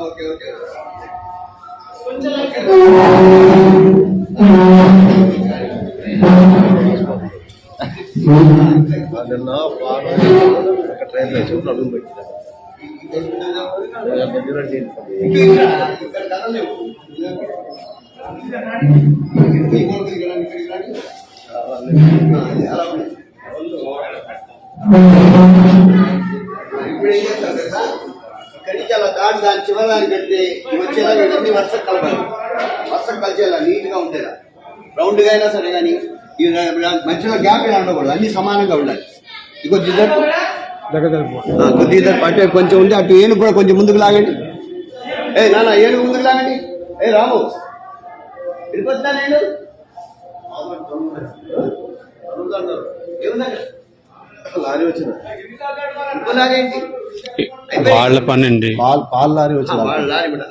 Okay okay నిన్న ఒక train చూపు అడుగు పెట్టిన ఇప్పుడు ఏం చేస్తారు కదా ఇక్కడి నుంచి అలా దాటి దాని చివరికి పెడితే వచ్చేలా వీళ్ళని వర్షం కలపాలి. వర్షం కలిసేలా నీట్గా ఉండేలా రౌండ్గా అయినా సరే కానీ మధ్యలో గ్యాప్ అయినా ఉండకూడదు, అన్ని సమానంగా ఉండాలి. కొద్దిగా అటు కొంచెం ఉంది, అటు ఏనుగు కూడా కొంచెం ముందుకు లాగండి. నాన్న ఏనుగు ముందుకు లాగండి. రాము వెళ్ళిపోతున్నా నేను లారీ వచ్చింది వాళ్ళ పని అండి. పాలు లారీ వచ్చింది,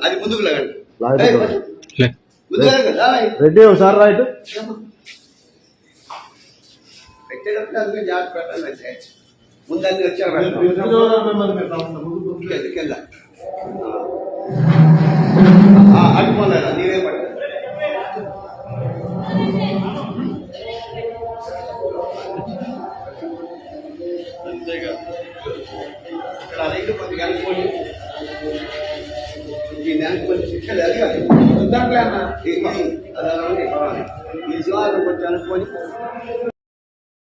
అది ముందుకు లాగండి. రెడ్డి ఒకసారి రైట్ పెట్టేటప్పుడు అందుకే జాగ్రత్త పెట్టాలి. ముందు అన్ని వచ్చారు కింద అడ్డుకోలేదా నీవే పట్టాలి. ఇక్కడ రైతు కొద్దిగా అనుకోండి, దీన్ని అనుకోని శిక్షలు అది కాదు దాంట్లో అన్న ఈ శివాలను కొంచెం అనుకోని